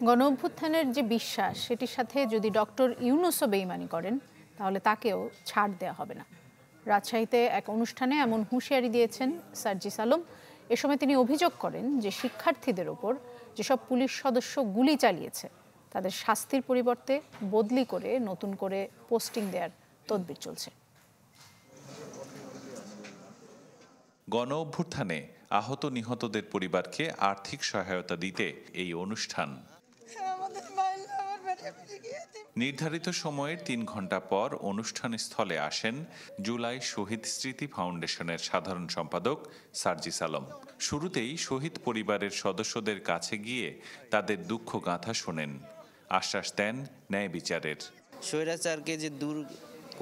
গণঅভ্যুত্থানের যে বিশ্বাস সেটির সাথে যদি ডক্টর ইউনূসও বেইমানি করেন তাহলে তাকেও ছাড় দেওয়া হবে না। রাজশাহীতে এক অনুষ্ঠানে এমন হুঁশিয়ারি দিয়েছেন সার্জিস আলম। এ সময় তিনি অভিযোগ করেন যে শিক্ষার্থীদের ওপর যেসব পুলিশ সদস্য গুলি চালিয়েছে তাদের শাস্তির পরিবর্তে বদলি করে নতুন করে পোস্টিং দেওয়ার তদবির চলছে। গণঅভ্যুত্থানে আহত নিহতদের পরিবারকে আর্থিক সহায়তা দিতে এই অনুষ্ঠান। নির্ধারিত সময়ের ৩ ঘণ্টা পর অনুষ্ঠান স্থলে আসেন জুলাই শহীদ স্মৃতি ফাউন্ডেশনের সাধারণ সম্পাদক সার্জিস আলম। শুরুতেই শহীদ পরিবারের সদস্যদের কাছে গিয়ে তাদের দুঃখ গাঁথা শোনেন, আশ্বাস দেন ন্যায় বিচারের। স্বৈরাচারকে যে দূর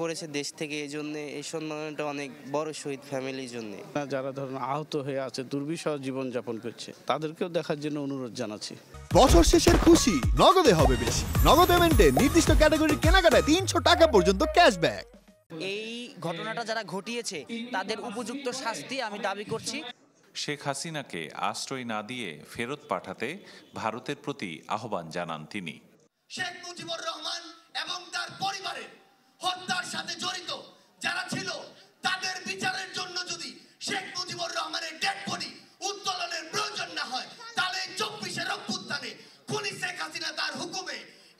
করেছে দেশ থেকে, এই জন্য এই সম্মানটা অনেক বড় শহীদ ফ্যামিলির জন্য। যারা ধরুন আহত হয়ে আছে, দুর্বিষহ জীবনযাপন করছে, তাদেরকেও দেখার জন্য অনুরোধ জানাচ্ছি। বছর শেষের খুশি নগদে হবে বেশি। নগদ পেমেন্টে নির্দিষ্ট ক্যাটাগরির কেনাকাটায় 300 টাকা পর্যন্ত ক্যাশব্যাক। এই ঘটনাটা যারা ঘটিয়েছে তাদের উপযুক্ত শাস্তি আমি দাবি করছি। শেখ হাসিনাকে আশ্রয় না দিয়ে ফেরত পাঠাতে ভারতের প্রতি আহ্বান জানান তিনি। শেখ মুজিবুর রহমান এবং তার পরিবারের হত্যার সাথে জড়িত যারা ছিল তাদের বিচারের জন্য যদি শেখ মুজিবুর রহমানের ডেড বডি উত্তোলনের প্রয়োজন না হয়, তাহলে 24-এর অভ্যুত্থানে খুনি শেখ হাসিনা তার হুকুমে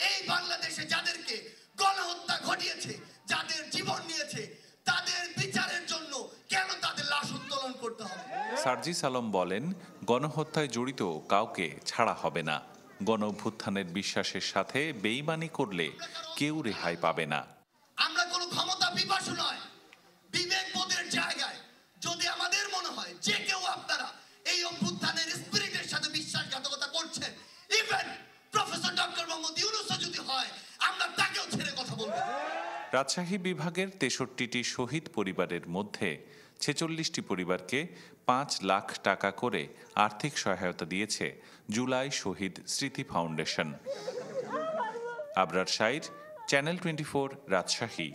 এই বাংলাদেশে যাদেরকে গণহত্যা ঘটিয়েছে, যাদের জীবন নিয়েছে, তাদের বিচারের জন্য কেন তাদের লাশ উত্তোলন করতে হবে? সার্জিস আলম বলেন, গণহত্যায় জড়িত কাউকে ছাড়া হবে না। গণঅভ্যুত্থানের বিশ্বাসের সাথে বেইমানি করলে কেউ রেহাই পাবে না। আমরা কোনো ক্ষমতা পিপাসু নয়। বিবেকবোধের জায়গায় যদি আমাদের মনে হয় যে কেউ আপনারা এই অভ্যুত্থানের স্পিরিটের সাথে বিশ্বাসঘাতকতা করছেন, ইভেন প্রফেসর ডক্টর মোহাম্মদ ইউনূসও যদি হয়, আমরা তাকেও ছেড়ে কথা বলবো। রাজশাহী বিভাগের 63টি শহীদ পরিবারের মধ্যে 46টি পরিবারকে 5 লাখ টাকা করে আর্থিক সহায়তা দিয়েছে জুলাই শহীদ স্মৃতি ফাউন্ডেশন। আবরার শাইর, চ্যানেল 24, রাজশাহী।